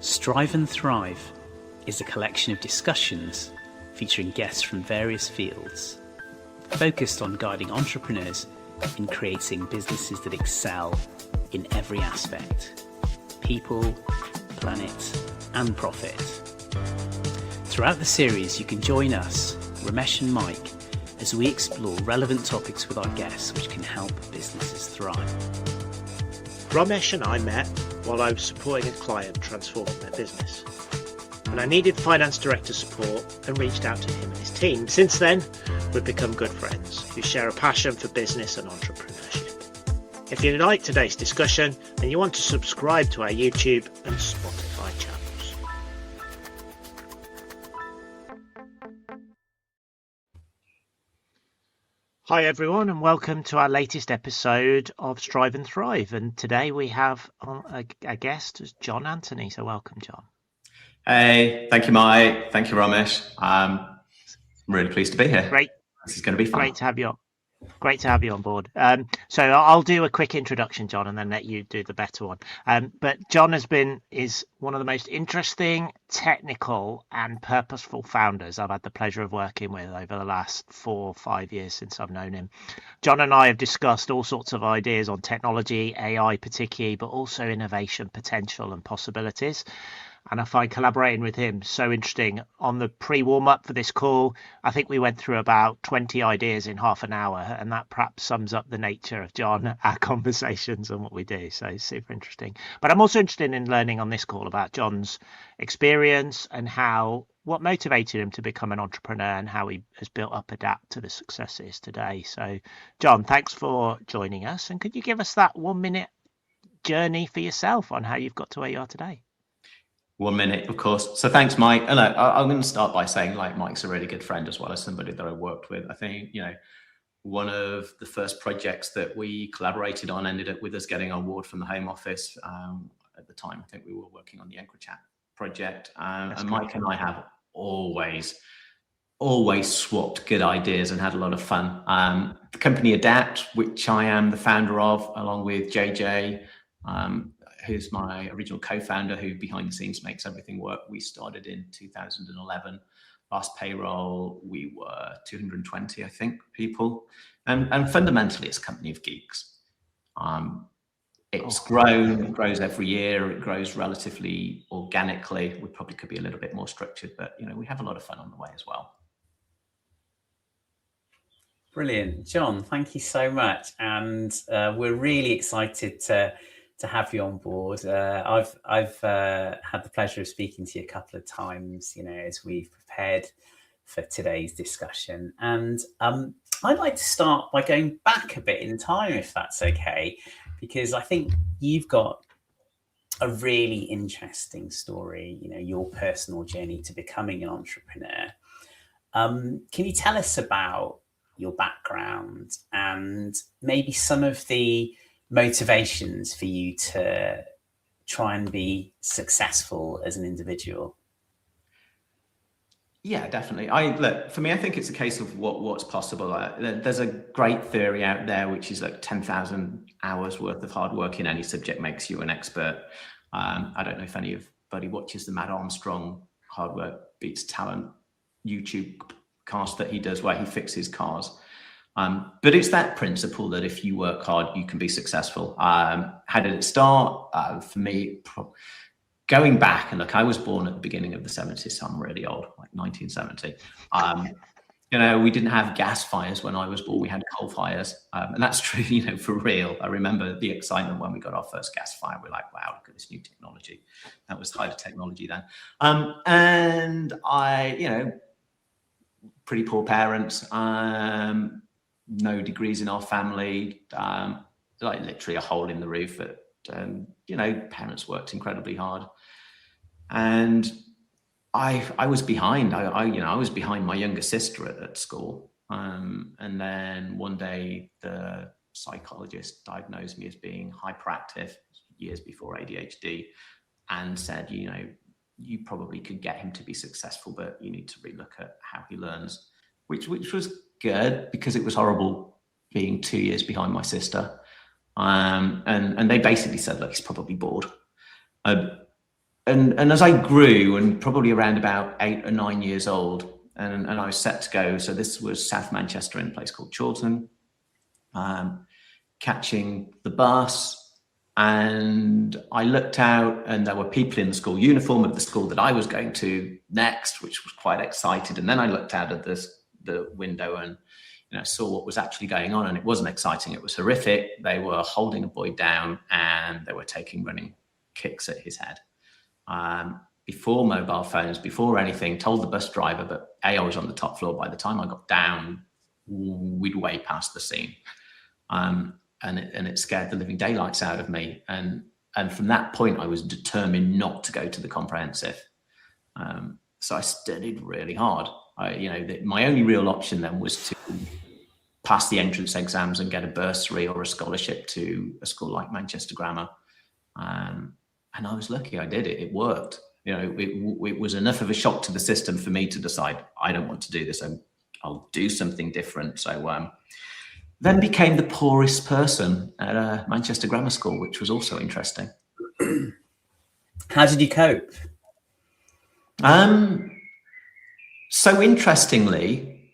Strive and Thrive is a collection of discussions featuring guests from various fields, focused on guiding entrepreneurs in creating businesses that excel in every aspect: people, planet, and profit. Throughout the series, you can join us, Romesh and Mike, as we explore relevant topics with our guests which can help businesses thrive. Romesh and I met while I was supporting a client transforming their business, and I needed finance director support and reached out to him and his team. Since then, we've become good friends who share a passion for business and entrepreneurship. If you like today's discussion, then you want to subscribe to our YouTube and Spotify channels. Hi everyone, and welcome to our latest episode of Strive and Thrive. And today we have a guest, Jon Anthony. So welcome, Jon. Hey, thank you, Mike. Thank you, Romesh. I'm really pleased to be here. Great. This is going to be fun. Great to have you on board. So I'll do a quick introduction, Jon, and then let you do the better one. But Jon is one of the most interesting, technical, and purposeful founders I've had the pleasure of working with over the last 4 or 5 years since I've known him. Jon and I have discussed all sorts of ideas on technology, AI particularly, but also innovation potential and possibilities. And I find collaborating with him so interesting. On the pre-warm-up for this call, I think we went through about 20 ideas in half an hour, and that perhaps sums up the nature of Jon, our conversations and what we do. So super interesting. But I'm also interested in learning on this call about Jon's experience and what motivated him to become an entrepreneur and how he has built up Adappt to the success it is today. So Jon, thanks for joining us. And could you give us that 1-minute journey for yourself on how you've got to where you are today? 1 minute, of course. So thanks, Mike. And I'm going to start by saying, Mike's a really good friend as well as somebody that I worked with. I think, one of the first projects that we collaborated on ended up with us getting an award from the Home Office. At the time, I think we were working on the EncroChat project. And Mike and I have always swapped good ideas and had a lot of fun. The company Adappt, which I am the founder of, along with JJ, who's my original co-founder, who behind the scenes makes everything work. We started in 2011. Last payroll, we were 220, I think, people. And fundamentally, it's a company of geeks. It's grown, it grows every year. It grows relatively organically. We probably could be a little bit more structured, but we have a lot of fun on the way as well. Brilliant. Jon, thank you so much. And we're really excited to have you on board. I've had the pleasure of speaking to you a couple of times, as we've prepared for today's discussion. And I'd like to start by going back a bit in time, if that's okay, because I think you've got a really interesting story, your personal journey to becoming an entrepreneur. Can you tell us about your background and maybe some of the motivations for you to try and be successful as an individual? Yeah, definitely. For me, I think it's a case of what's possible. There's a great theory out there, which is 10,000 hours worth of hard work in any subject makes you an expert. I don't know if anybody watches the Matt Armstrong Hard Work Beats Talent YouTube cast that he does where he fixes cars. But it's that principle that if you work hard, you can be successful. How did it start? For me, going back, and I was born at the beginning of the 70s, so I'm really old, like 1970. We didn't have gas fires when I was born. We had coal fires. And that's true, for real. I remember the excitement when we got our first gas fire. We're like, wow, look at this new technology. That was high technology then. And I, pretty poor parents. No degrees in our family, literally a hole in the roof. Parents worked incredibly hard, and I was behind. I was behind my younger sister at school. And then one day the psychologist diagnosed me as being hyperactive years before ADHD, and said, you probably could get him to be successful, but you need to relook at how he learns, which was good because it was horrible being 2 years behind my sister. And they basically said, look, he's probably bored. and as I grew, and probably around about 8 or 9 years old, and I was set to go. So this was South Manchester in a place called Chorlton, catching the bus. And I looked out and there were people in the school uniform of the school that I was going to next, which was quite excited. And then I looked out at the window and saw what was actually going on. And it wasn't exciting. It was horrific. They were holding a boy down and they were taking running kicks at his head. Before mobile phones, before anything, told the bus driver, but I was on the top floor. By the time I got down, we'd way past the scene. And it scared the living daylights out of me. And from that point, I was determined not to go to the comprehensive. So I studied really hard. My only real option then was to pass the entrance exams and get a bursary or a scholarship to a school like Manchester Grammar. And I was lucky I did it. It worked. It was enough of a shock to the system for me to decide, I don't want to do this. I'll do something different. So then became the poorest person at Manchester Grammar School, which was also interesting. How did you cope? So interestingly,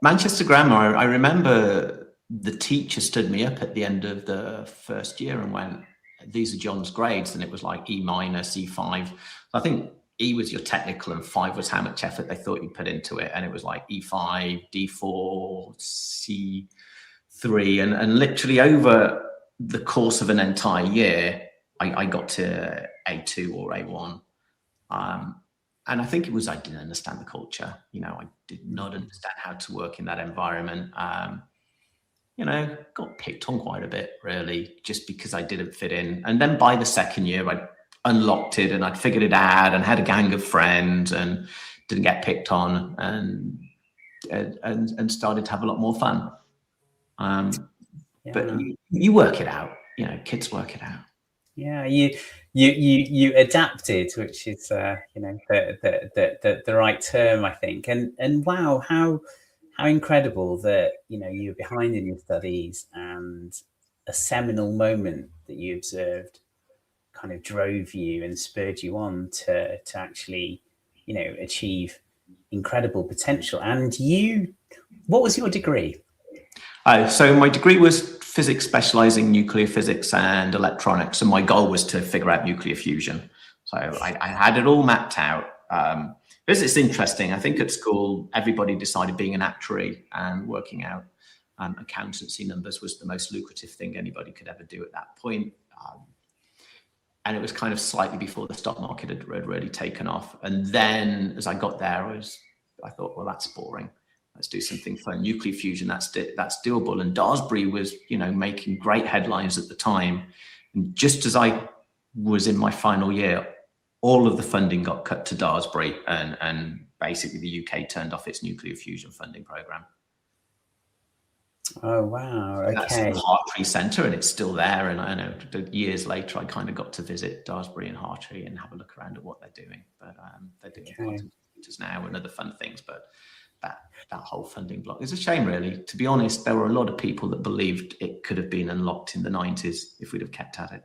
Manchester Grammar, I remember the teacher stood me up at the end of the first year and went, these are Jon's grades. And it was like E-, E5. I think E was your technical and 5 was how much effort they thought you put into it. And it was like E5, D4, C3. And literally over the course of an entire year, I got to A2 or A1. And I think it was I didn't understand the culture. I did not understand how to work in that environment. Got picked on quite a bit, really, just because I didn't fit in. And then by the second year, I unlocked it and I'd figured it out and had a gang of friends and didn't get picked on and started to have a lot more fun. But you work it out. Kids work it out. Yeah, you adapted, which is the right term, I think. And wow, how incredible that you were behind in your studies and a seminal moment that you observed kind of drove you and spurred you on to actually achieve incredible potential. And what was your degree? So my degree was physics, specializing nuclear physics and electronics. And my goal was to figure out nuclear fusion. So I had it all mapped out. Because it's interesting. I think at school, everybody decided being an actuary and working out accountancy numbers was the most lucrative thing anybody could ever do at that point. And it was kind of slightly before the stock market had really taken off. And then as I got there, I thought, well, that's boring. Let's do something fun. Nuclear fusion, that's doable. And Daresbury was, making great headlines at the time. And just as I was in my final year, all of the funding got cut to Daresbury, and basically the UK turned off its nuclear fusion funding program. Oh, wow. Okay. That's the Hartree Centre, and it's still there. And I know years later, I kind of got to visit Daresbury and Hartree and have a look around at what they're doing. But they're doing quantum computers now and other fun things. But that whole funding block is a shame, really. To be honest, there were a lot of people that believed it could have been unlocked in the 90s if we'd have kept at it.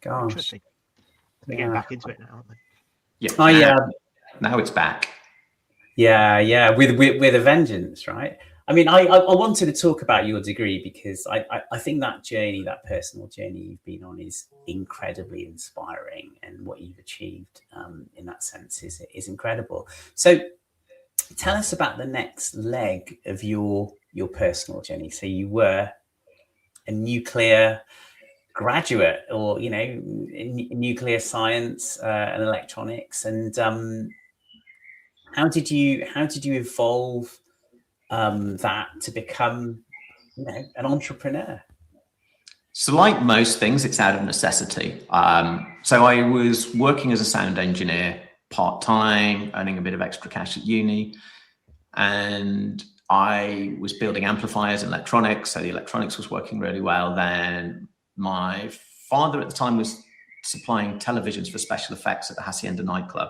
Gosh. Interesting. They're getting back into it now, aren't they? Yeah. Now it's back. Yeah. With a vengeance, right? I mean, I wanted to talk about your degree because I think that journey, that personal journey you've been on, is incredibly inspiring, and what you've achieved in that sense is incredible. So tell us about the next leg of your personal journey. So you were a nuclear graduate, or in nuclear science and electronics, and how did you evolve that to become an entrepreneur? So like most things, it's out of necessity. So I was working as a sound engineer part-time, earning a bit of extra cash at uni, and I was building amplifiers and electronics. So the electronics was working really well. Then my father at the time was supplying televisions for special effects at the Hacienda nightclub.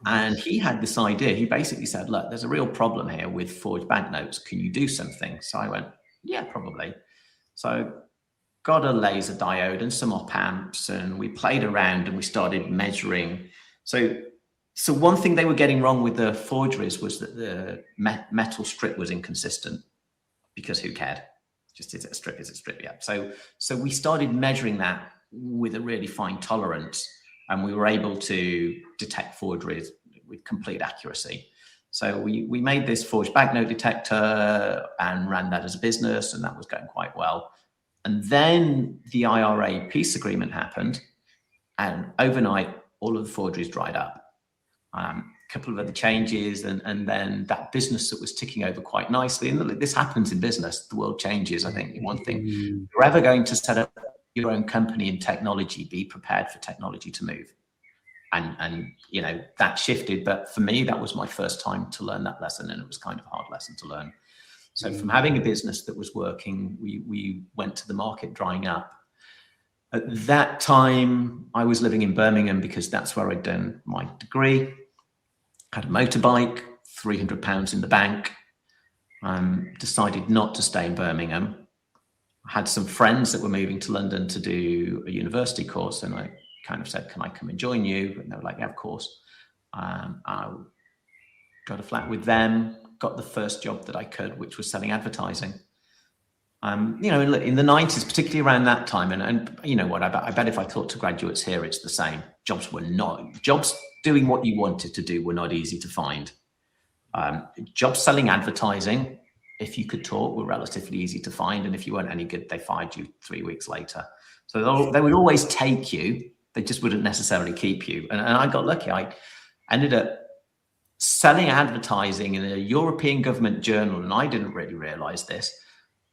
And he had this idea. He basically said, look, there's a real problem here with forged banknotes. Can you do something? So I went, yeah, probably. So got a laser diode and some op amps, and we played around and we started measuring. So one thing they were getting wrong with the forgeries was that the metal strip was inconsistent, because who cared? Just, is it a strip? Is it a strip? Yeah. So we started measuring that with a really fine tolerance, and we were able to detect forgeries with complete accuracy. So we made this forged banknote detector and ran that as a business, and that was going quite well. And then the IRA peace agreement happened, and overnight all of the forgeries dried up. A couple of other changes, and then that business that was ticking over quite nicely. And this happens in business. The world changes. I think one thing, if you're ever going to set up your own company in technology, be prepared for technology to move. And you know, that shifted. But for me, that was my first time to learn that lesson, and it was kind of a hard lesson to learn. So from having a business that was working, we went to the market drying up. At that time, I was living in Birmingham because that's where I'd done my degree. Had a motorbike, £300 in the bank. Decided not to stay in Birmingham. I had some friends that were moving to London to do a university course, and I kind of said, can I come and join you? And they were like, yeah, of course. I got a flat with them, got the first job that I could, which was selling advertising. You know, in the 90s, particularly around that time, and you know what, I bet if I talk to graduates here, it's the same. Jobs doing what you wanted to do were not easy to find. Jobs selling advertising, if you could talk, were relatively easy to find. And if you weren't any good, they fired you 3 weeks later. So they would always take you. They just wouldn't necessarily keep you. And I got lucky. I ended up selling advertising in a European government journal, and I didn't really realize this.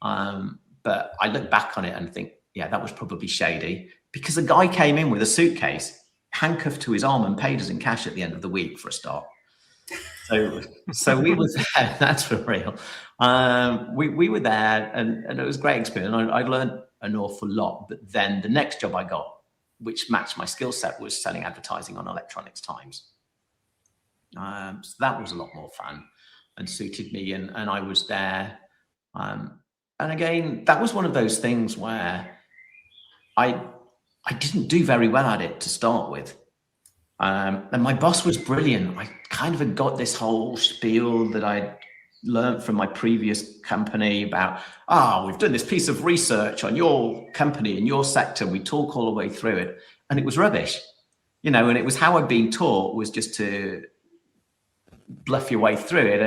But I look back on it and think, yeah, that was probably shady, because a guy came in with a suitcase, handcuffed to his arm, and paid us in cash at the end of the week for a start. So we were there. That's for real. We were there, and it was a great experience. I learned an awful lot. But then the next job I got, which matched my skill set, was selling advertising on Electronics Times. So that was a lot more fun and suited me, and I was there. And again, that was one of those things where I didn't do very well at it to start with. And my boss was brilliant. I kind of had got this whole spiel that I'd learned from my previous company about, we've done this piece of research on your company and your sector. We talk all the way through it. And it was rubbish, you know, and it was how I'd been taught, was just to bluff your way through it.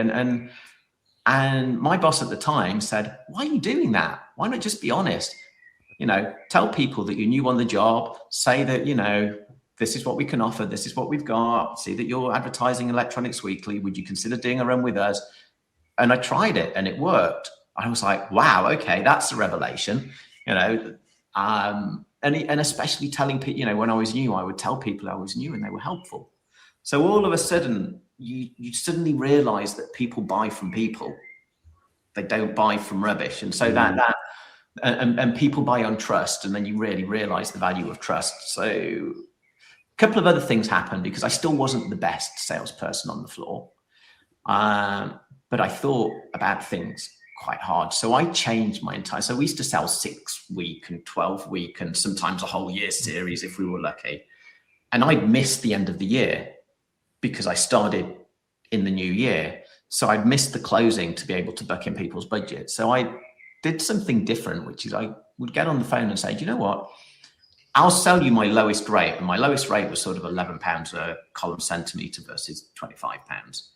And my boss at the time said, why are you doing that? Why not just be honest? You know, tell people that you're new on the job, say that, you know, this is what we can offer, this is what we've got, see that you're advertising Electronics Weekly, would you consider doing a run with us? And I tried it and it worked. I was like, wow, okay, that's a revelation, you know. And especially telling people, you know, when I was new, I would tell people I was new and they were helpful. So all of a sudden, you suddenly realize that people buy from people. They don't buy from rubbish. And so and people buy on trust, and then you really realize the value of trust. So a couple of other things happened, because I still wasn't the best salesperson on the floor. But I thought about things quite hard. So I changed my entire, so we used to sell 6-week and 12-week and sometimes a whole year series if we were lucky. And I'd missed the end of the year because I started in the new year. So I'd missed the closing to be able to buck in people's budgets. So I did something different, which is I would get on the phone and say, do you know what? I'll sell you my lowest rate. And my lowest rate was sort of £11 a column centimetre versus £25.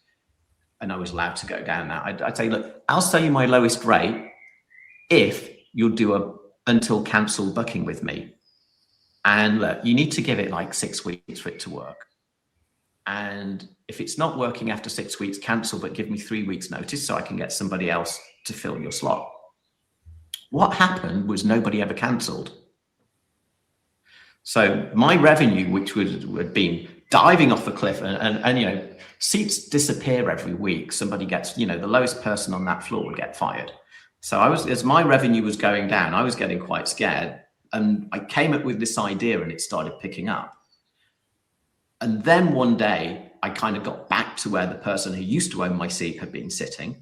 And I was allowed to go down that. I'd say, look, I'll sell you my lowest rate if you'll do a until cancel booking with me. And look, you need to give it like 6 weeks for it to work. And if it's not working after 6 weeks, cancel, but give me 3 weeks notice so I can get somebody else to fill your slot. What happened was nobody ever cancelled. So my revenue, which had been diving off a cliff, and you know, seats disappear every week. Somebody gets, you know, the lowest person on that floor would get fired. So as my revenue was going down, I was getting quite scared. And I came up with this idea and it started picking up. And then one day I kind of got back to where the person who used to own my seat had been sitting,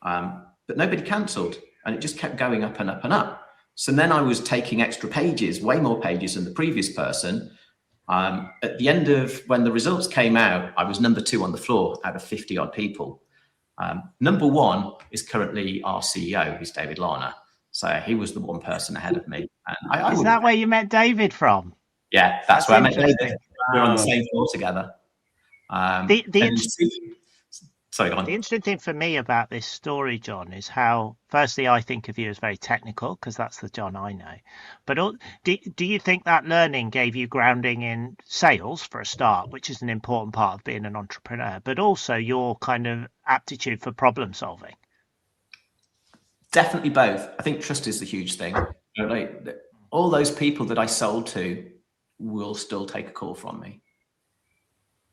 but nobody cancelled, and it just kept going up and up and up. So then I was taking extra pages, way more pages than the previous person. At the end of when the results came out, I was number 2 on the floor out of 50 odd people. Number 1 is currently our CEO, who's David Larner. So he was the one person ahead of me. And Is that where you met David from? Yeah, that's where I met David. We're on the same floor together. Sorry, go on. The interesting thing for me about this story, Jon, is how, firstly, I think of you as very technical, because that's the Jon I know. But do you think that learning gave you grounding in sales for a start, which is an important part of being an entrepreneur, but also your kind of aptitude for problem solving? Definitely both. I think trust is the huge thing. Like, all those people that I sold to will still take a call from me.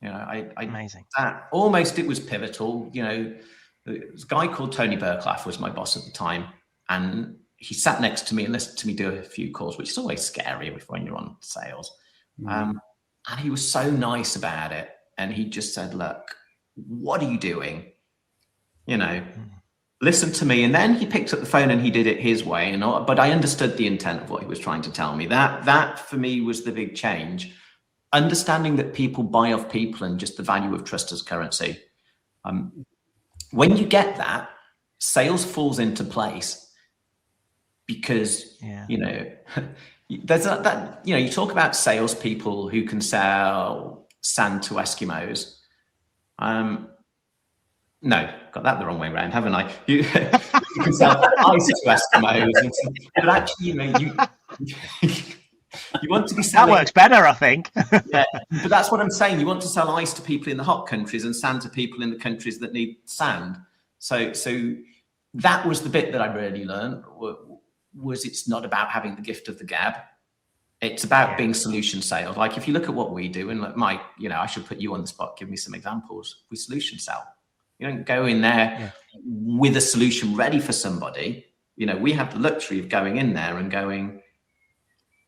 Amazing. It was pivotal. This guy called Tony Burklaff was my boss at the time, and he sat next to me and listened to me do a few calls, which is always scary when you're on sales. And he was so nice about it, and he just said, "Look, what are you doing? Listen to me." And then he picked up the phone and he did it his way. But I understood the intent of what he was trying to tell me. That for me was the big change. Understanding that people buy off people and just the value of trust as currency. When you get that, sales falls into place because, there's that, you talk about salespeople who can sell sand to Eskimos. No, got that the wrong way around, haven't I? You can sell ice to Eskimos. But actually, you want to be selling. That works better, I think. Yeah, but that's what I'm saying. You want to sell ice to people in the hot countries and sand to people in the countries that need sand. So that was the bit that I really learned. Was it's not about having the gift of the gab. It's about being solution sales. Like if you look at what we do, and like Mike, I should put you on the spot. Give me some examples. We solution sell. You don't go in there with a solution ready for somebody. We have the luxury of going in there and going,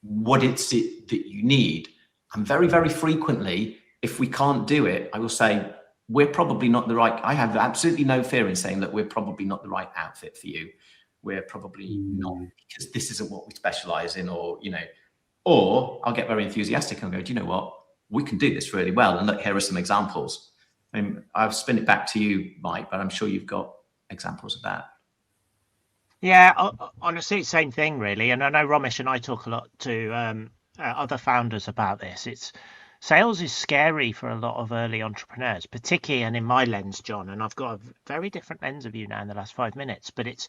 what is it that you need? And very, very frequently, if we can't do it, I will say, we're probably not the right. I have absolutely no fear in saying that we're probably not the right outfit for you. We're probably not, because this isn't what we specialize in, or I'll get very enthusiastic and go, do you know what? We can do this really well. And look, here are some examples. I'll spin it back to you, Mike, but I'm sure you've got examples of that. Yeah, honestly, same thing, really. And I know Romesh and I talk a lot to other founders about this. Sales is scary for a lot of early entrepreneurs, particularly, and in my lens, Jon, and I've got a very different lens of you now in the last 5 minutes, but it's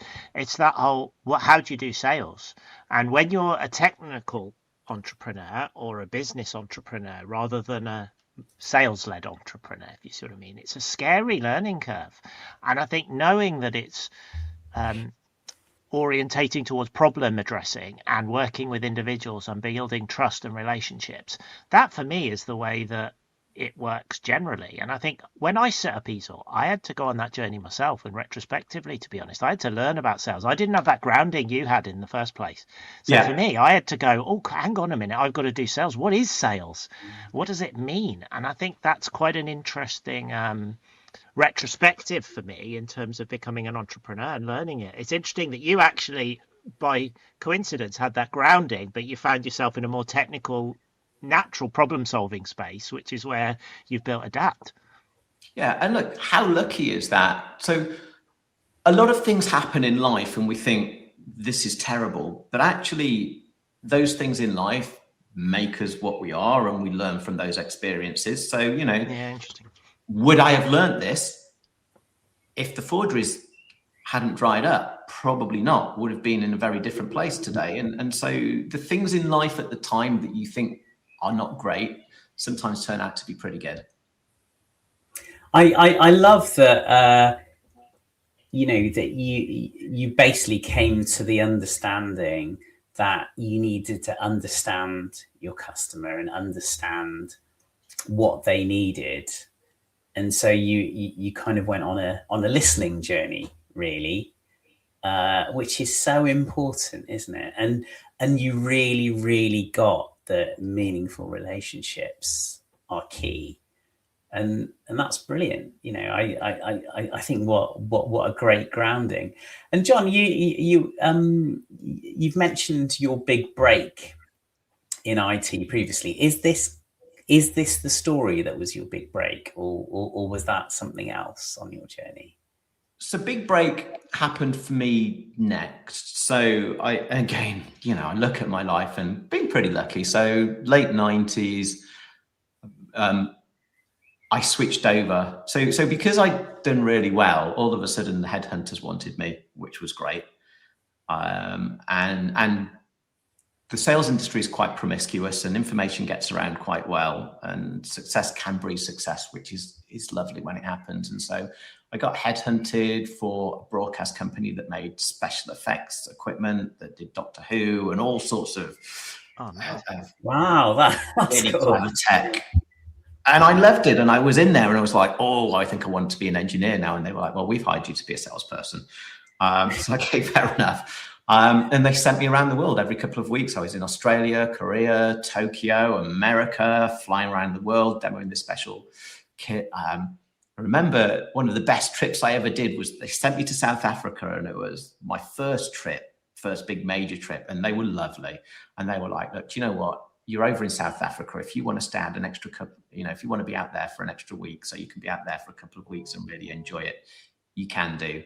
that whole, how do you do sales? And when you're a technical entrepreneur or a business entrepreneur rather than a sales-led entrepreneur, if you see what I mean, it's a scary learning curve. And I think knowing that it's orientating towards problem addressing and working with individuals and building trust and relationships, that for me is the way that it works generally. And I think when I set up Easel, I had to go on that journey myself, and retrospectively, to be honest, I had to learn about sales. I didn't have that grounding you had in the first place. So for me, I had to go, hang on a minute, I've got to do sales. What is sales? What does it mean? And I think that's quite an interesting retrospective for me in terms of becoming an entrepreneur and learning it. It's interesting that you actually, by coincidence, had that grounding, but you found yourself in a more technical, natural problem solving space, which is where you've built Adapt. Yeah, and look, how lucky is that? So a lot of things happen in life and we think this is terrible, but actually those things in life make us what we are, and we learn from those experiences. So, interesting. Would I have learned this if the forgeries hadn't dried up? Probably not. Would have been in a very different place today. And so the things in life at the time that you think are not great sometimes turn out to be pretty good. I love that, that you basically came to the understanding that you needed to understand your customer and understand what they needed. And so you kind of went on a listening journey, really, which is so important, isn't it? And you really, really got that meaningful relationships are key. and that's brilliant. You know, I think what a great grounding. And Jon, you've mentioned your big break in IT previously. Is this the story that was your big break, or was that something else on your journey? So big break happened for me next. So I look at my life and been pretty lucky. So late 90s, I switched over. So because I'd done really well, all of a sudden the headhunters wanted me, which was great. And the sales industry is quite promiscuous, and information gets around quite well, and success can breed success, which is lovely when it happens. And so I got headhunted for a broadcast company that made special effects equipment, that did Doctor Who and all sorts of wow, that's really cool. clever tech. And I loved it, and I was in there, and I was like, oh, I think I want to be an engineer now. And they were like, well, we've hired you to be a salesperson. So okay, fair enough. And they sent me around the world every couple of weeks. I was in Australia, Korea, Tokyo, America, flying around the world, demoing this special kit. I remember one of the best trips I ever did was they sent me to South Africa, and it was my first big major trip, and they were lovely. And they were like, look, do you know what? You're over in South Africa. If you want to stay out an extra couple, if you want to be out there for an extra week, so you can be out there for a couple of weeks and really enjoy it, you can do.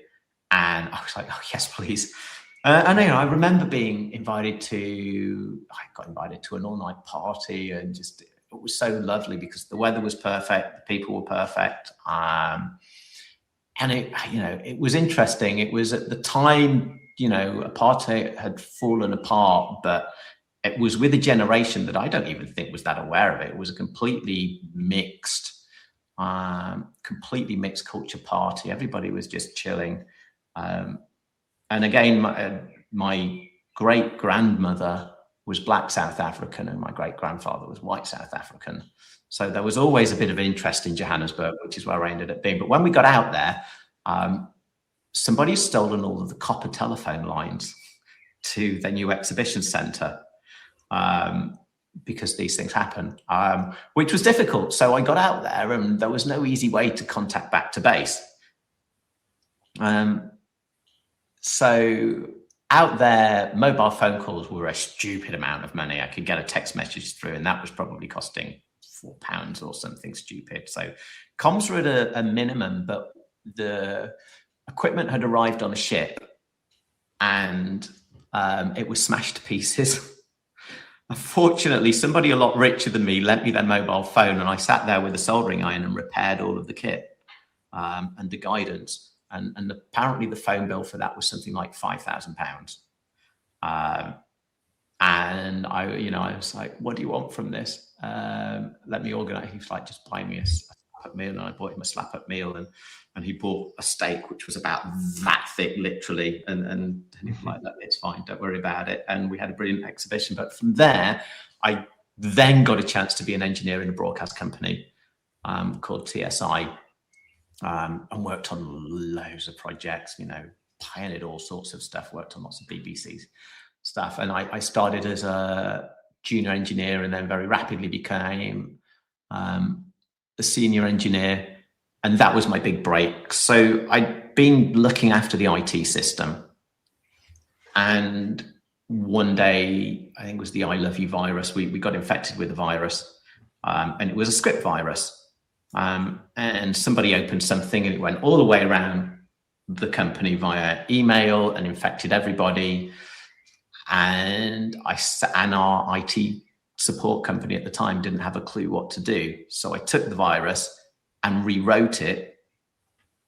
And I was like, oh, yes, please. And I remember being invited to an all-night party, and just, it was so lovely because the weather was perfect, the people were perfect. And it was interesting. It was at the time, apartheid had fallen apart, but it was with a generation that I don't even think was that aware of it. It was a completely mixed culture party. Everybody was just chilling. And again, my great-grandmother was Black South African, and my great-grandfather was white South African. So there was always a bit of interest in Johannesburg, which is where I ended up being. But when we got out there, somebody had stolen all of the copper telephone lines to the new exhibition centre, because these things happen, which was difficult. So I got out there, and there was no easy way to contact back to base. So out there, mobile phone calls were a stupid amount of money. I could get a text message through, and that was probably costing £4 or something stupid. So comms were at a minimum, but the equipment had arrived on a ship, and it was smashed to pieces. Unfortunately, somebody a lot richer than me lent me their mobile phone, and I sat there with a soldering iron and repaired all of the kit under guidance. And apparently the phone bill for that was something like £5,000. And I was like, what do you want from this? Let me organize. He was like, just buy me a slap-up meal. And I bought him a slap-up meal, and he bought a steak, which was about that thick, literally. And he was like, it's fine, don't worry about it. And we had a brilliant exhibition. But from there, I then got a chance to be an engineer in a broadcast company called TSI. And worked on loads of projects, pioneered all sorts of stuff, worked on lots of BBC stuff. And I started as a junior engineer, and then very rapidly became a senior engineer. And that was my big break. So I'd been looking after the IT system. And one day, I think it was the I Love You virus, we got infected with the virus. And it was a script virus. And somebody opened something, and it went all the way around the company via email and infected everybody. And our IT support company at the time didn't have a clue what to do. So I took the virus and rewrote it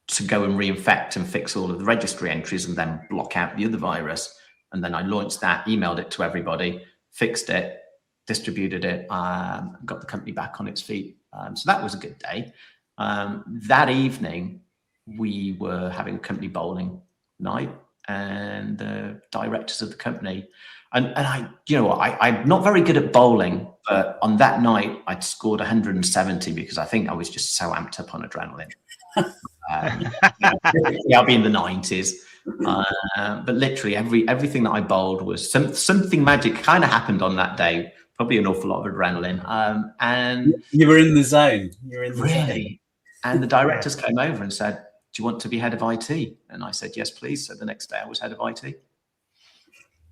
to go and reinfect and fix all of the registry entries, and then block out the other virus. And then I launched that, emailed it to everybody, fixed it, distributed it, got the company back on its feet. So that was a good day. That evening, we were having a company bowling night, and the directors of the company, and I'm not very good at bowling, but on that night, I'd scored 170 because I think I was just so amped up on adrenaline. I'll be in the 90s. But literally everything that I bowled was something magic kind of happened on that day. Probably an awful lot of adrenaline. And you were in the zone. You were in the really. zone. And the directors came over and said, "Do you want to be head of IT?" And I said, "Yes, please." So the next day I was head of IT.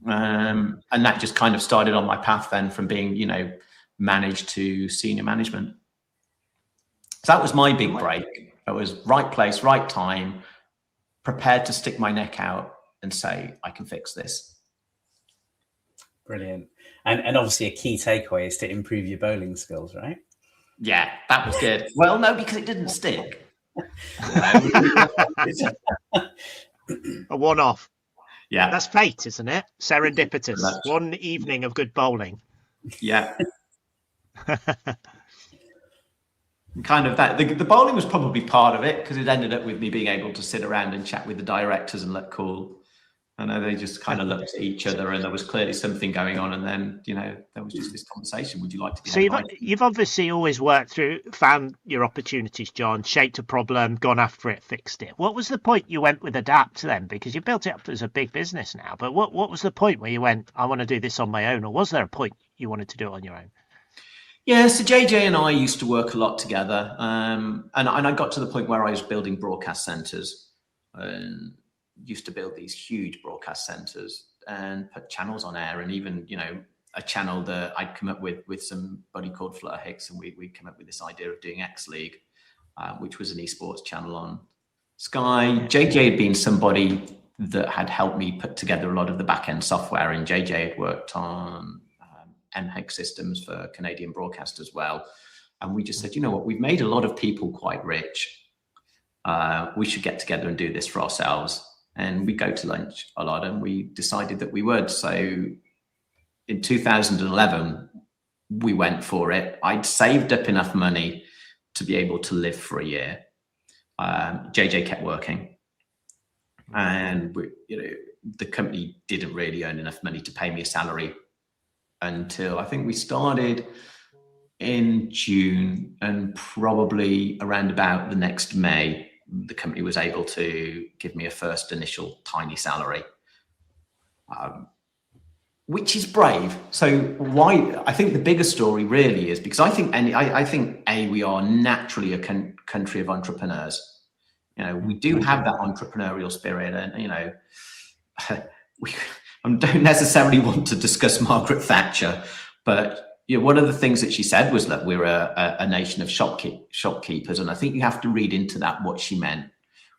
And that just kind of started on my path then from being, managed to senior management. So that was my big break. It was right place, right time, prepared to stick my neck out and say, I can fix this. Brilliant. And obviously a key takeaway is to improve your bowling skills, right? Yeah, that was good. Well, no, because it didn't stick. A one-off. Yeah. That's fate, isn't it? Serendipitous. One evening of good bowling. Yeah. Kind of that. The bowling was probably part of it because it ended up with me being able to sit around and chat with the directors and look cool. I know they just kind of looked at each other and there was clearly something going on. And then, there was just this conversation. Would you like to be? So you've obviously always found your opportunities, John, shaped a problem, gone after it, fixed it. What was the point you went with Adapt then? Because you built it up as a big business now. But what was the point where you went, I want to do this on my own? Or was there a point you wanted to do it on your own? Yeah, so JJ and I used to work a lot together. And I got to the point where I was building broadcast centers and used to build these huge broadcast centers and put channels on air. And even, a channel that I'd come up with somebody called Fleur Hicks, and we come up with this idea of doing X League, which was an esports channel on Sky. JJ had been somebody that had helped me put together a lot of the back-end software, and JJ had worked on MHEG systems for Canadian broadcast as well. And we just said, you know what, we've made a lot of people quite rich. We should get together and do this for ourselves. And we go to lunch a lot, and we decided that we would. So in 2011, we went for it. I'd saved up enough money to be able to live for a year. JJ kept working, and the company didn't really earn enough money to pay me a salary until I think we started in June, and probably around about the next May, the company was able to give me a first initial tiny salary, which is brave. So why? I think the bigger story really is because I think we are naturally a country of entrepreneurs. We do have that entrepreneurial spirit, and I don't necessarily want to discuss Margaret Thatcher, but one of the things that she said was that we're a nation of shopkeepers. And I think you have to read into that what she meant,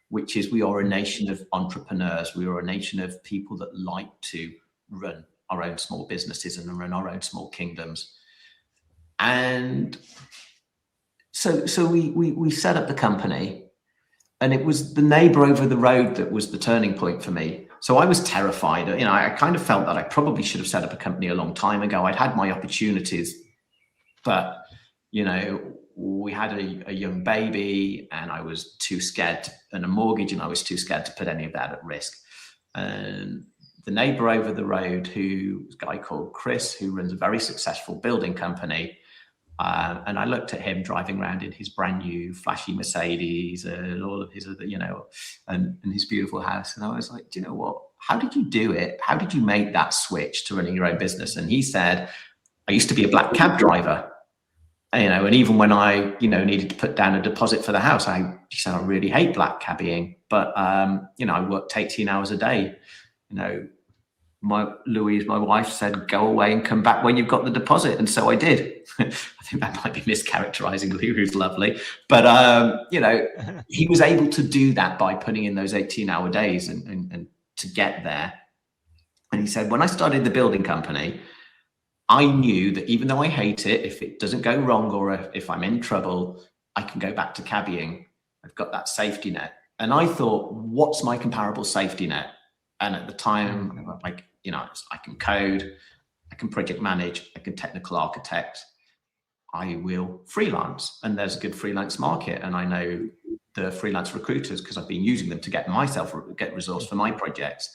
which is we are a nation of entrepreneurs. We are a nation of people that like to run our own small businesses and run our own small kingdoms. And so we set up the company, and it was the neighbor over the road that was the turning point for me. So I was terrified. I kind of felt that I probably should have set up a company a long time ago. I'd had my opportunities, but, we had a young baby, and I was too scared, and a mortgage, and I was too scared to put any of that at risk. And the neighbor over the road, who was a guy called Chris, who runs a very successful building company, and I looked at him driving around in his brand new flashy Mercedes and all of his other, and his beautiful house. And I was like, do you know what? How did you do it? How did you make that switch to running your own business? And he said, I used to be a black cab driver, and even when I, needed to put down a deposit for the house, he said, I really hate black cabbying, but, I worked 18 hours a day. Louise, my wife, said, go away and come back when you've got the deposit. And so I did. I think that might be mischaracterizing Lou, who's lovely. But, he was able to do that by putting in those 18-hour days and to get there. And he said, when I started the building company, I knew that even though I hate it, if it doesn't go wrong or if I'm in trouble, I can go back to cabbying. I've got that safety net. And I thought, what's my comparable safety net? And at the time, I can code, I can project manage, I can technical architect, I will freelance. And there's a good freelance market. And I know the freelance recruiters because I've been using them to get resource for my projects.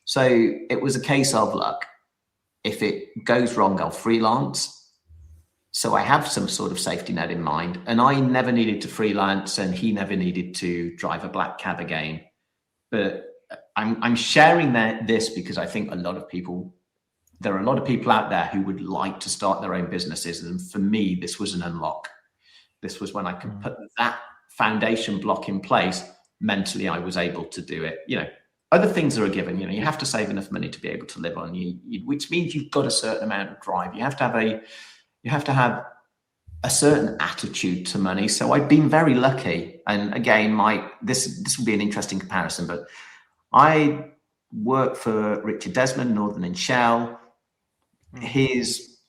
So it was a case of, look, if it goes wrong, I'll freelance. So I have some sort of safety net in mind. And I never needed to freelance, and he never needed to drive a black cab again. But I'm sharing this because I think there are a lot of people out there who would like to start their own businesses. And for me, this was an unlock. This was when I could put that foundation block in place. Mentally, I was able to do it. Other things are a given. You have to save enough money to be able to live on, which means you've got a certain amount of drive. You have to have a certain attitude to money. So I've been very lucky. And again, this will be an interesting comparison, but I worked for Richard Desmond, Northern and Shell. He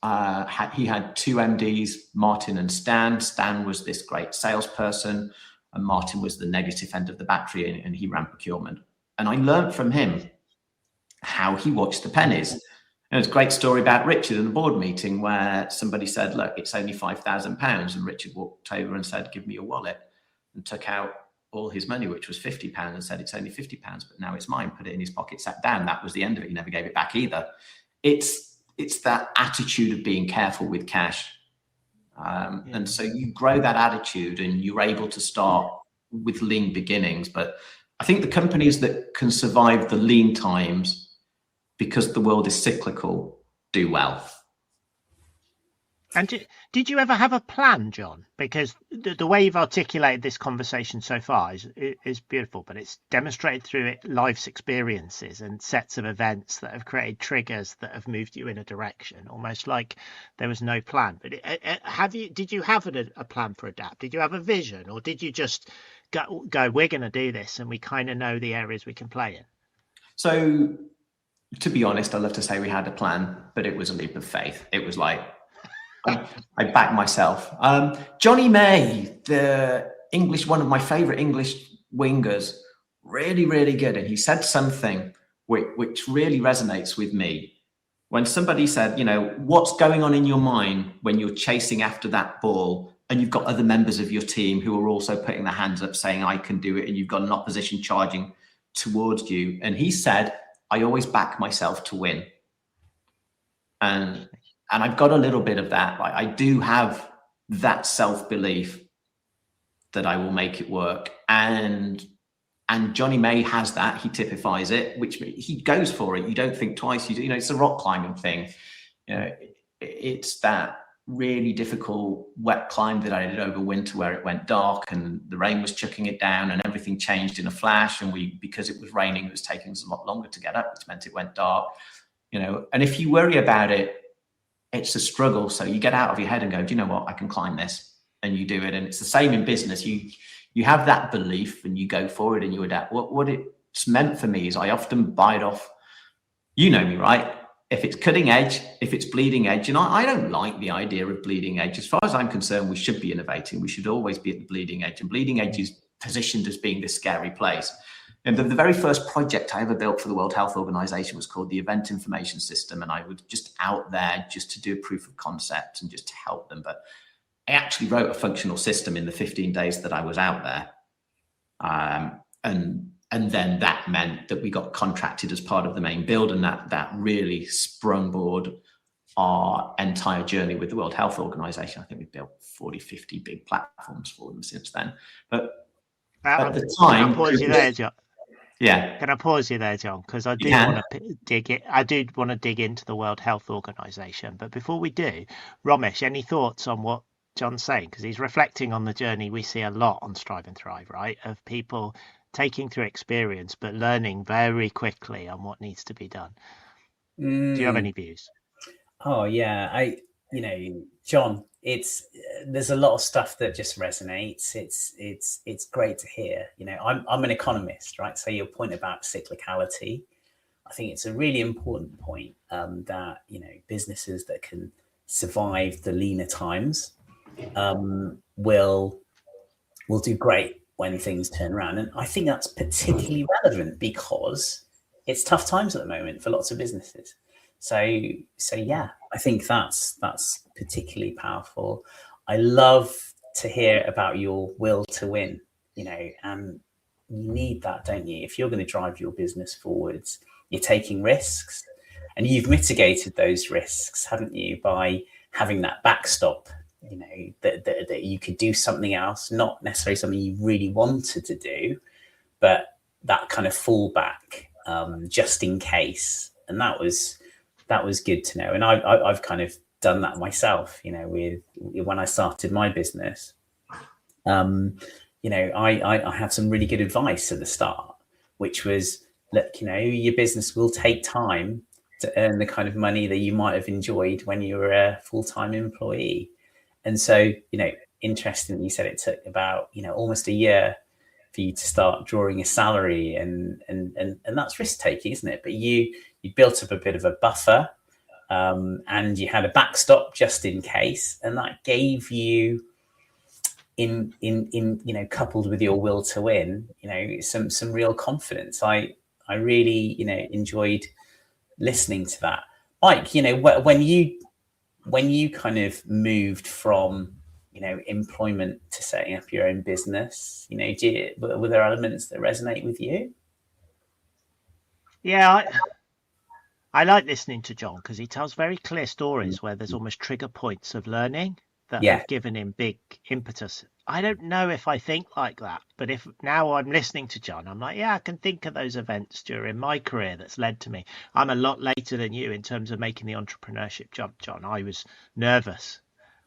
had two MDs, Martin and Stan. Stan was this great salesperson, and Martin was the negative end of the battery, and he ran procurement. And I learned from him how he watched the pennies. And it's a great story about Richard in the board meeting where somebody said, look, it's only £5,000. And Richard walked over and said, give me your wallet, and took out all his money, which was £50, and said, it's only £50, but now it's mine. Put it in his pocket, sat down. That was the end of it. He never gave it back either. It's that attitude of being careful with cash. And so you grow that attitude and you're able to start with lean beginnings. But I think the companies that can survive the lean times, because the world is cyclical, do well. And did you ever have a plan, Jon? Because the way you've articulated this conversation so far is beautiful, but it's demonstrated through life's experiences and sets of events that have created triggers that have moved you in a direction, almost like there was no plan. But did you have a plan for Adapt? Did you have a vision, or did you just go we're going to do this and we kind of know the areas we can play in? So, to be honest, I love to say we had a plan, but it was a leap of faith. It was like, I back myself. Johnny May, one of my favorite English wingers, really, really good. And he said something which really resonates with me. When somebody said, what's going on in your mind when you're chasing after that ball and you've got other members of your team who are also putting their hands up saying, I can do it. And you've got an opposition charging towards you. And he said, I always back myself to win. And I've got a little bit of that. I do have that self-belief that I will make it work. And Johnny May has that. He typifies it, which he goes for it. You don't think twice. It's a rock climbing thing. It's that really difficult wet climb that I did over winter where it went dark and the rain was chucking it down and everything changed in a flash. And because it was raining, it was taking us a lot longer to get up, which meant it went dark. And if you worry about it, it's a struggle. So you get out of your head and go, do you know what? I can climb this, and you do it. And it's the same in business. You have that belief and you go for it and you adapt. What it's meant for me is I often bite off, you know me, right? If it's cutting edge, if it's bleeding edge, and I don't like the idea of bleeding edge. As far as I'm concerned, we should be innovating. We should always be at the bleeding edge, and bleeding edge is positioned as being this scary place. And the very first project I ever built for the World Health Organization was called the Event Information System. And I was just out there just to do a proof of concept and just to help them. But I actually wrote a functional system in the 15 days that I was out there. And then that meant that we got contracted as part of the main build. And that really sprung our entire journey with the World Health Organization. I think we built 40, 50 big platforms for them since then. But at the time... Can I pause you there, Jon? Yeah. Can I pause you there, Jon? Because I do want to dig it. I do want to dig into the World Health Organization. But before we do, Romesh, any thoughts on what Jon's saying? Because he's reflecting on the journey we see a lot on Strive and Thrive, right? Of people taking through experience, but learning very quickly on what needs to be done. Do you have any views? Oh yeah, Jon, there's a lot of stuff that just resonates. It's great to hear. I'm an economist, right? So your point about cyclicality, I think it's a really important point, that businesses that can survive the leaner times will do great when things turn around. And I think that's particularly relevant because it's tough times at the moment for lots of businesses. So yeah, I think that's particularly powerful. I love to hear about your will to win, and you need that, don't you? If you're going to drive your business forwards, you're taking risks, and you've mitigated those risks, haven't you, by having that backstop, that you could do something else, not necessarily something you really wanted to do, but that kind of fallback just in case. And that was good to know. And I've kind of done that myself, with when I started my business. I had some really good advice at the start, which was, look, your business will take time to earn the kind of money that you might have enjoyed when you were a full-time employee. And so, interestingly, you said it took about, almost a year for you to start drawing a salary, and that's risk taking, isn't it? But you built up a bit of a buffer, and you had a backstop just in case, and that gave you, in coupled with your will to win, some real confidence. I really enjoyed listening to that. Mike, when you kind of moved from employment to setting up your own business, were there elements that resonate with you? Yeah, I like listening to Jon because he tells very clear stories where there's almost trigger points of learning that have given him big impetus. I don't know if I think like that, but if now I'm listening to Jon, I'm like, yeah, I can think of those events during my career that's led to me. I'm a lot later than you in terms of making the entrepreneurship jump, Jon. I was nervous,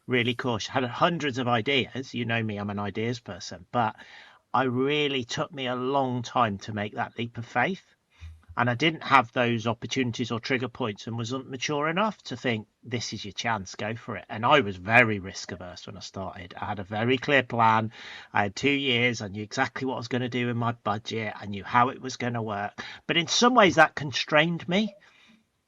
really cautious, had hundreds of ideas. You know me, I'm an ideas person, but I really took me a long time to make that leap of faith. And I didn't have those opportunities or trigger points and wasn't mature enough to think, this is your chance, go for it. And I was very risk averse when I started. I had a very clear plan. I had 2 years. I knew exactly what I was going to do in my budget. I knew how it was going to work. But in some ways that constrained me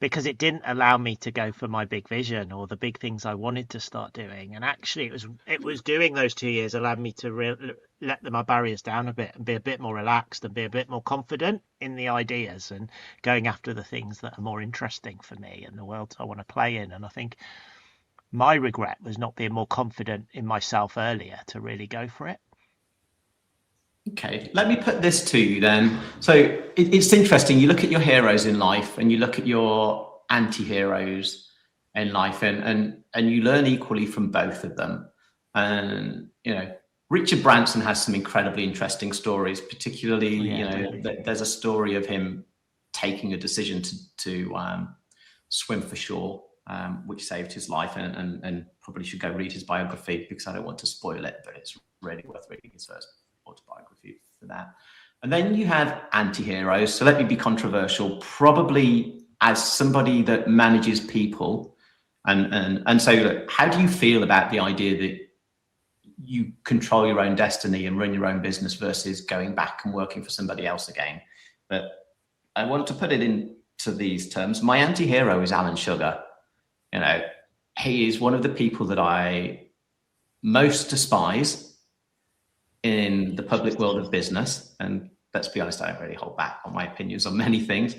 because it didn't allow me to go for my big vision or the big things I wanted to start doing. And actually it was doing those 2 years allowed me to let my barriers down a bit and be a bit more relaxed and be a bit more confident in the ideas and going after the things that are more interesting for me and the world I want to play in. And I think my regret was not being more confident in myself earlier to really go for it. Okay, let me put this to you then. So it's interesting. You look at your heroes in life and you look at your anti-heroes in life, and you learn equally from both of them. And Richard Branson has some incredibly interesting stories, particularly there's a story of him taking a decision to swim for shore, which saved his life, and probably should go read his biography because I don't want to spoil it, but it's really worth reading his first autobiography for that. And then you have anti-heroes. So let me be controversial, probably as somebody that manages people. And so look, how do you feel about the idea that you control your own destiny and run your own business versus going back and working for somebody else again? But I want to put it into these terms. My anti-hero is Alan Sugar. He is one of the people that I most despise in the public world of business. And let's be honest, I don't really hold back on my opinions on many things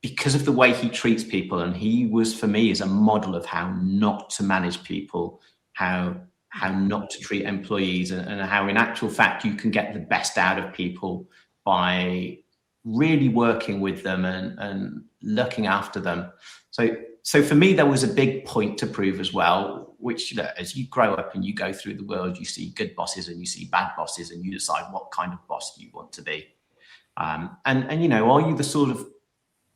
because of the way he treats people. And he was, for me, is a model of how not to manage people, how not to treat employees, and how in actual fact you can get the best out of people by really working with them and looking after them. So for me, there was a big point to prove as well, which as you grow up and you go through the world, you see good bosses and you see bad bosses, and you decide what kind of boss you want to be. And are you the sort of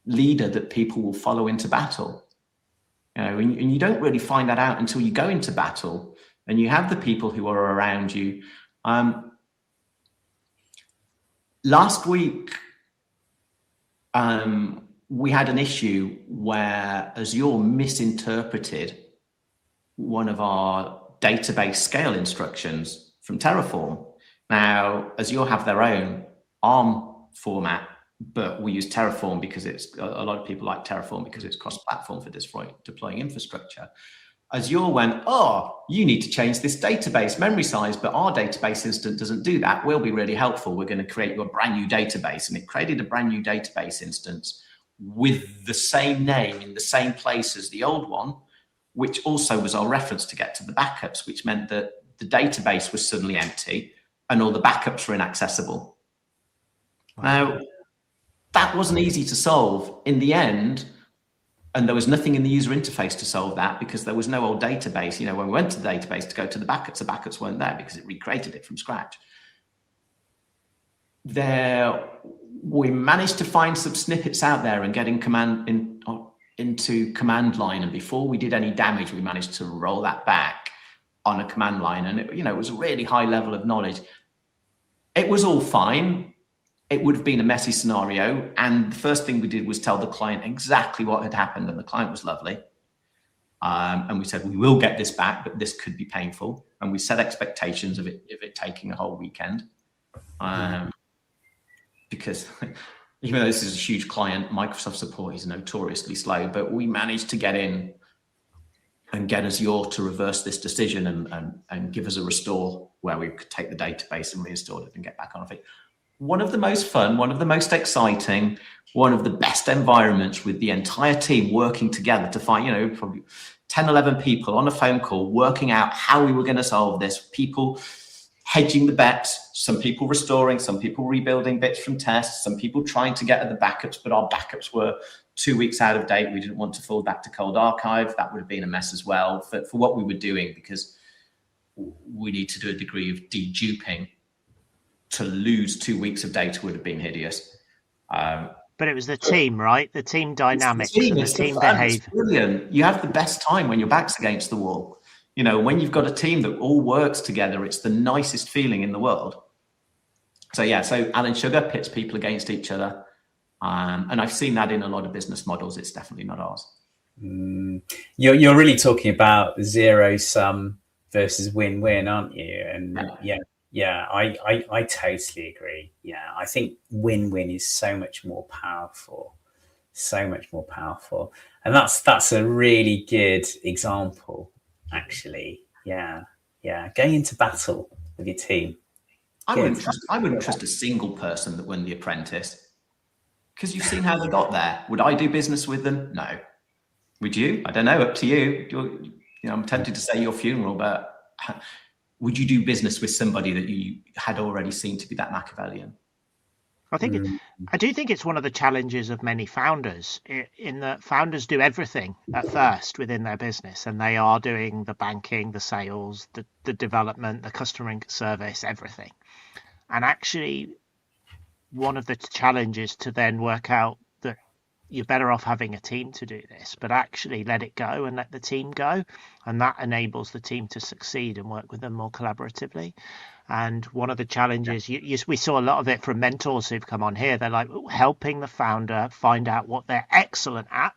leader that people will follow into battle? And you don't really find that out until you go into battle and you have the people who are around you. Last week, we had an issue where Azure misinterpreted one of our database scale instructions from Terraform. Now, Azure have their own ARM format, but we use Terraform because it's a lot of people like Terraform because it's cross-platform for deploying infrastructure. Azure went, oh, you need to change this database memory size, but our database instance doesn't do that. We'll be really helpful. We're going to create you a brand new database. And it created a brand new database instance with the same name in the same place as the old one, which also was our reference to get to the backups, which meant that the database was suddenly empty and all the backups were inaccessible. Wow. Now, that wasn't easy to solve in the end. And there was nothing in the user interface to solve that because there was no old database. When we went to the database to go to the backups weren't there because it recreated it from scratch. we managed to find some snippets out there and get into command line. And before we did any damage, we managed to roll that back on a command line. And it was a really high level of knowledge. It was all fine. It would have been a messy scenario. And the first thing we did was tell the client exactly what had happened. And the client was lovely. And we said, we will get this back, but this could be painful. And we set expectations of it taking a whole weekend. Because even though this is a huge client, Microsoft support is notoriously slow, but we managed to get in and get Azure to reverse this decision and give us a restore where we could take the database and reinstall it and get back on our feet. One of the most fun, one of the most exciting, one of the best environments, with the entire team working together to find, probably 10, 11 people on a phone call, working out how we were going to solve this, people hedging the bets, some people restoring, some people rebuilding bits from tests, some people trying to get at the backups, but our backups were 2 weeks out of date. We didn't want to fall back to cold archive. That would have been a mess as well for what we were doing, because we need to do a degree of deduping. To lose 2 weeks of data would have been hideous. But it was the team, right? The team dynamics and the team behavior. It's brilliant. You have the best time when your back's against the wall. When you've got a team that all works together, it's the nicest feeling in the world. So Alan Sugar pits people against each other. And I've seen that in a lot of business models. It's definitely not ours. You're really talking about zero sum versus win-win, aren't you? And yeah, I totally agree. Yeah, I think win-win is so much more powerful. And that's a really good example, actually. Yeah. Going into battle with your team. I wouldn't trust a single person that won The Apprentice, because you've seen how they got there. Would I do business with them? No. Would you? I don't know. Up to you. I'm tempted to say your funeral, but would you do business with somebody that you had already seen to be that Machiavellian? I do think it's one of the challenges of many founders, in that founders do everything at first within their business, and they are doing the banking, the sales, the development, the customer service, everything. And actually, one of the challenges to then work out that you're better off having a team to do this, but actually let it go and let the team go. And that enables the team to succeed and work with them more collaboratively. And one of the challenges, we saw a lot of it from mentors who've come on here. They're like helping the founder find out what they're excellent at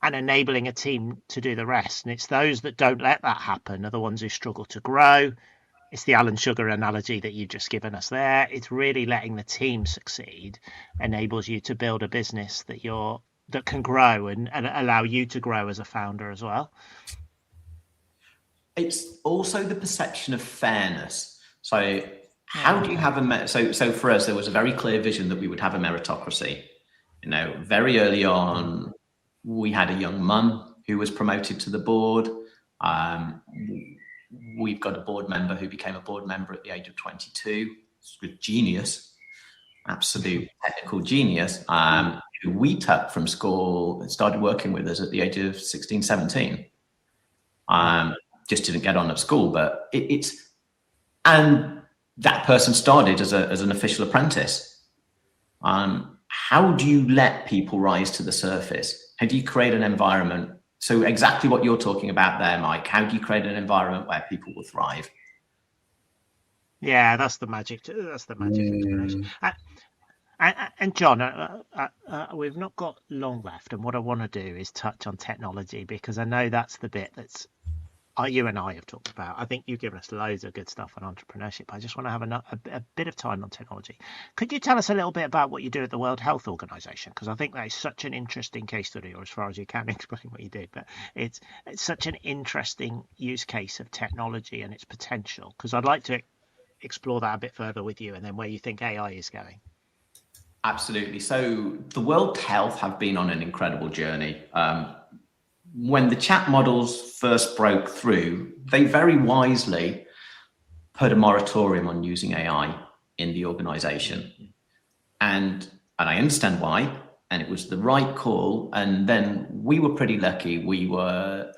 and enabling a team to do the rest. And it's those that don't let that happen are the ones who struggle to grow. It's the Alan Sugar analogy that you've just given us there. It's really letting the team succeed enables you to build a business that can grow and allow you to grow as a founder as well. It's also the perception of fairness. So how do you have so for us, there was a very clear vision that we would have a meritocracy. Very early on, we had a young mum who was promoted to the board. We've got a board member who became a board member at the age of 22. Genius, absolute technical genius, who we took from school and started working with us at the age of 16, 17. Just didn't get on at school, but and that person started as an official apprentice. How do you let people rise to the surface? How do you create an environment? So exactly what you're talking about there, Mike. How do you create an environment where people will thrive? Yeah, that's the magic explanation. And Jon, we've not got long left, and what I want to do is touch on technology, because I know that's the bit that's you and I have talked about. I think you've given us loads of good stuff on entrepreneurship. I just want to have a bit of time on technology. Could you tell us a little bit about what you do at the World Health Organization? Because I think that is such an interesting case study, or as far as you can explain what you do. But it's such an interesting use case of technology and its potential, because I'd like to explore that a bit further with you, and then where you think AI is going. Absolutely. So the World Health have been on an incredible journey. When the chat models first broke through, they very wisely put a moratorium on using AI in the organization. And I understand why, and it was the right call. And then we were pretty lucky. We were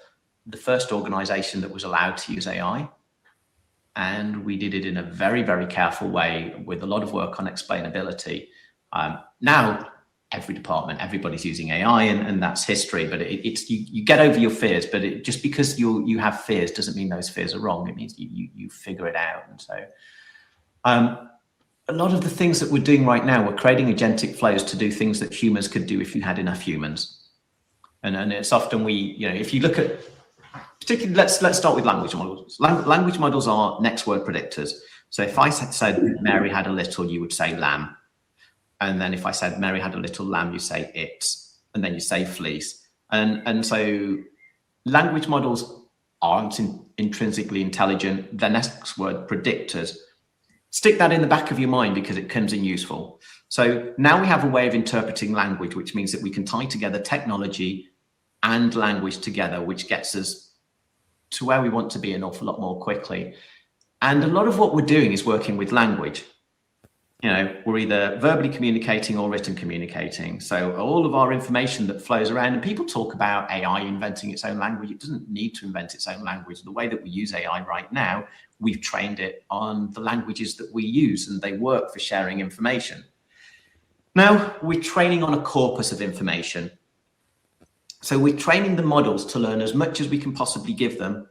the first organization that was allowed to use AI. and we did it in a very, very careful way with a lot of work on explainability. Now, every department, everybody's using AI, and that's history. But it's you get over your fears. But just because you have fears doesn't mean those fears are wrong. It means you figure it out. And so, a lot of the things that we're doing right now, we're creating agentic flows to do things that humans could do if you had enough humans. And it's often if you look at, particularly, let's start with language models. Language models are next word predictors. So if I said Mary had a little, you would say lamb. And then if I said Mary had a little lamb, you say it. And then you say fleece. And so language models aren't intrinsically intelligent. They're next word predictors. Stick that in the back of your mind because it comes in useful. So now we have a way of interpreting language, which means that we can tie together technology and language together, which gets us to where we want to be an awful lot more quickly. And a lot of what we're doing is working with language. We're either verbally communicating or written communicating. So all of our information that flows around, and people talk about AI inventing its own language. It doesn't need to invent its own language. The way that we use AI right now, we've trained it on the languages that we use, and they work for sharing information. Now, we're training on a corpus of information. So we're training the models to learn as much as we can possibly give them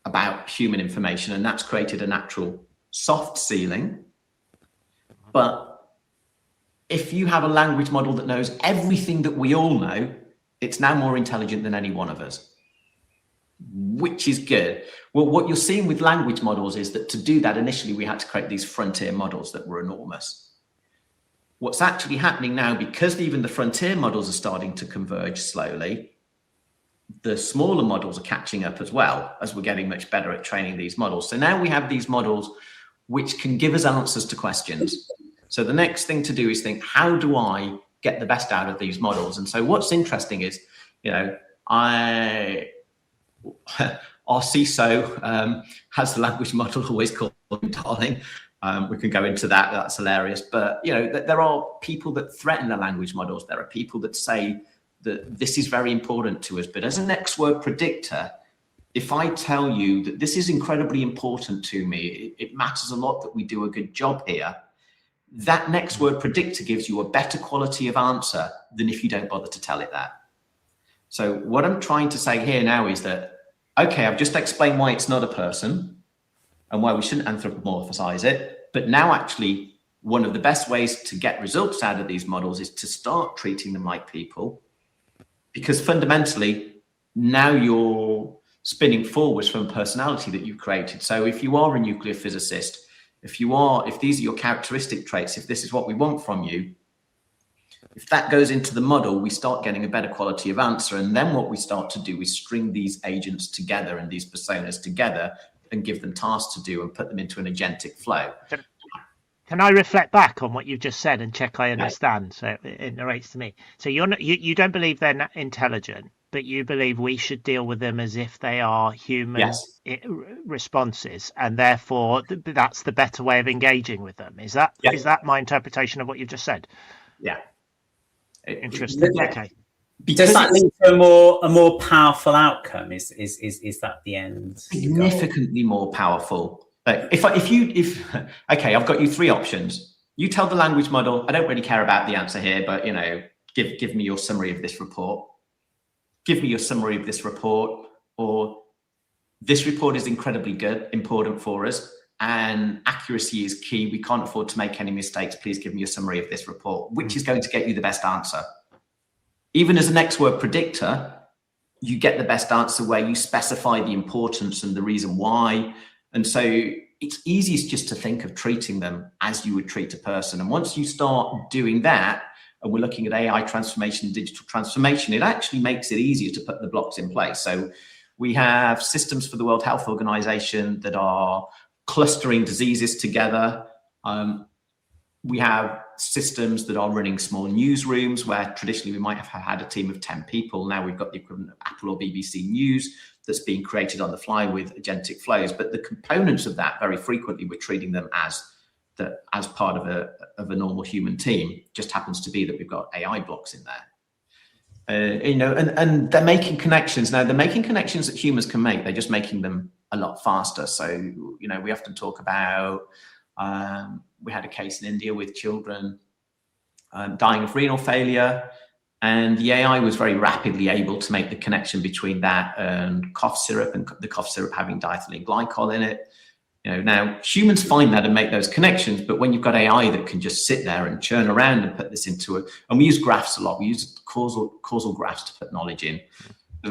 about human information, and that's created a natural soft ceiling. But if you have a language model that knows everything that we all know, it's now more intelligent than any one of us, which is good. Well, what you're seeing with language models is that to do that, initially, we had to create these frontier models that were enormous. What's actually happening now, because even the frontier models are starting to converge slowly, the smaller models are catching up as well, as we're getting much better at training these models. So now we have these models which can give us answers to questions. So the next thing to do is think, how do I get the best out of these models? And so what's interesting is, our CISO has the language model always called him darling. We can go into that. That's hilarious. But, there are people that threaten the language models. There are people that say that this is very important to us. But as a next word predictor, if I tell you that this is incredibly important to me, it matters a lot that we do a good job here, that next word predictor gives you a better quality of answer than if you don't bother to tell it that. So what I'm trying to say here now is that, okay, I've just explained why it's not a person and why we shouldn't anthropomorphize it. But now actually, one of the best ways to get results out of these models is to start treating them like people, because fundamentally, now you're spinning forwards from personality that you've created. So if you are a nuclear physicist, if these are your characteristic traits, if this is what we want from you, if that goes into the model, we start getting a better quality of answer. And then what we start to do is string these agents together and these personas together and give them tasks to do and put them into an agentic flow. Can I reflect back on what you've just said and check I understand? So it narrates to me. So you don't believe they're not intelligent, but you believe we should deal with them as if they are human responses, and therefore that's the better way of engaging with them. Is that my interpretation of what you've just said? Yeah. Interesting. Okay. Does that lead to a more powerful outcome? Is that the end? Significantly more powerful. Like if I've got you three options. You tell the language model, I don't really care about the answer here, but give me your summary of this report. Give me your summary of this report, or this report is incredibly important for us, and accuracy is key. We can't afford to make any mistakes. Please give me a summary of this report, which is going to get you the best answer. Even as a next word predictor, you get the best answer where you specify the importance and the reason why. And so it's easiest just to think of treating them as you would treat a person. And once you start doing that, and we're looking at AI transformation, digital transformation, it actually makes it easier to put the blocks in place. So we have systems for the World Health Organization that are clustering diseases together. We have systems that are running small newsrooms where traditionally we might have had a team of 10 people. Now we've got the equivalent of Apple or BBC News that's being created on the fly with agentic flows. But the components of that, very frequently, we're treating them as part of a normal human team. Just happens to be that we've got AI blocks in there. And they're making connections. Now, they're making connections that humans can make. They're just making them a a lot faster. So, you know, we often talk about, we had a case in India with children dying of renal failure, and the AI was very rapidly able to make the connection between that and cough syrup, and the cough syrup having diethylene glycol in it. You know, now humans find that and make those connections, but when you've got AI that can just sit there and churn around and put this into it, and we use graphs a lot, we use causal graphs to put knowledge in.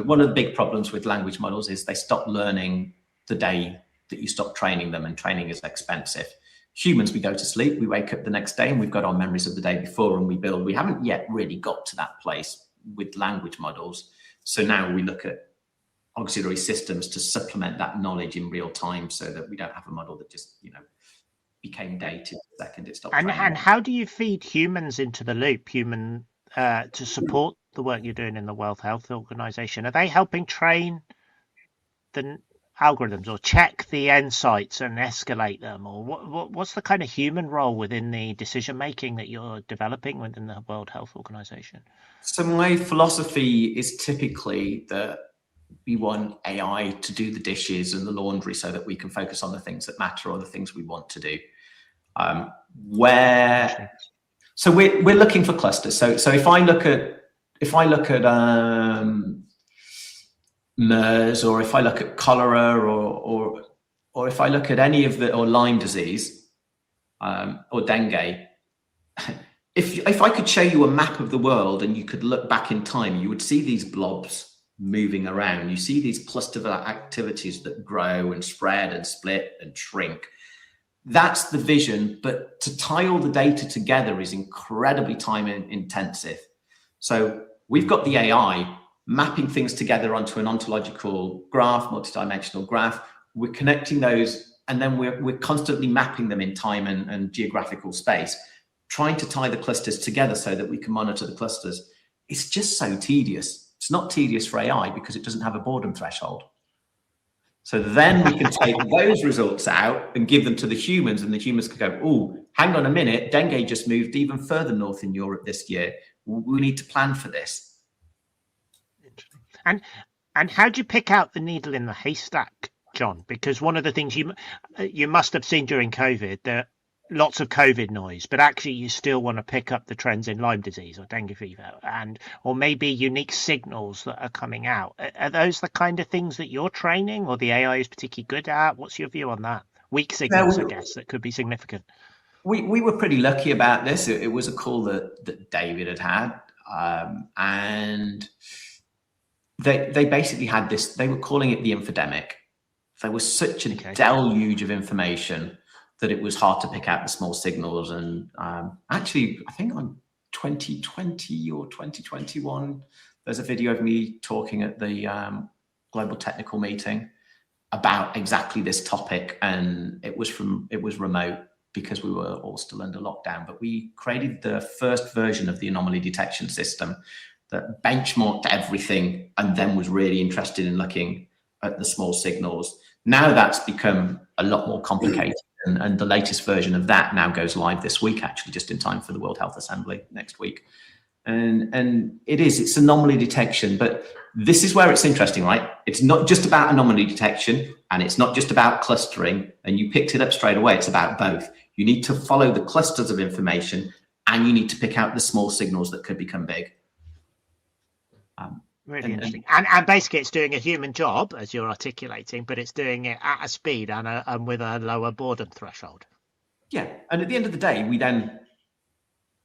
One of the big problems with language models is they stop learning the day that you stop training them, and training is expensive. Humans, we go to sleep, we wake up the next day, and we've got our memories of the day before, and we build. We haven't yet really got to that place with language models. So now we look at auxiliary systems to supplement that knowledge in real time, so that we don't have a model that just, you know, became dated the second it stopped training. And how do you feed humans into the loop, to support the work you're doing in the World Health Organization? Are they helping train the algorithms, or check the insights and escalate them, or what's the kind of human role within the decision making that you're developing within the World Health Organization? So my philosophy is typically that we want AI to do the dishes and the laundry so that we can focus on the things that matter, or the things we want to do. So we're looking for clusters. So if I look at MERS, or if I look at cholera, or if I look at any of or Lyme disease, or dengue, if I could show you a map of the world and you could look back in time, you would see these blobs moving around. You see these cluster of activities that grow and spread and split and shrink. That's the vision, but to tie all the data together is incredibly time intensive. So we've got the AI mapping things together onto an ontological graph, multidimensional graph. We're connecting those, and then we're constantly mapping them in time and geographical space, trying to tie the clusters together so that we can monitor the clusters. It's just so tedious. It's not tedious for AI because it doesn't have a boredom threshold. So then we can take those results out and give them to the humans, and the humans can go, oh, hang on a minute, dengue just moved even further north in Europe this year. We need to plan for this. And how do you pick out the needle in the haystack, John? Because one of the things you must have seen during COVID, there lots of COVID noise, but actually you still want to pick up the trends in Lyme disease or dengue fever, or maybe unique signals that are coming out. Are those the kind of things that you're training, or the AI is particularly good at? What's your view on that? Weak signals, I guess, that could be significant. We were pretty lucky about this. It was a call that David had, and they basically had this. They were calling it the infodemic. There was such a deluge of information that it was hard to pick out the small signals. And actually, I think on 2020 or 2021, there's a video of me talking at the Global Technical Meeting about exactly this topic, and it was remote because we were all still under lockdown. But we created the first version of the anomaly detection system that benchmarked everything, and then was really interested in looking at the small signals. Now that's become a lot more complicated. And the latest version of that now goes live this week, actually, just in time for the World Health Assembly next week. And it's anomaly detection, but this is where it's interesting, right? It's not just about anomaly detection, and it's not just about clustering, and you picked it up straight away. It's about both. You need to follow the clusters of information, and you need to pick out the small signals that could become big. Really interesting. And basically it's doing a human job, as you're articulating, but it's doing it at a speed and with a lower boredom threshold. Yeah. And at the end of the day, we then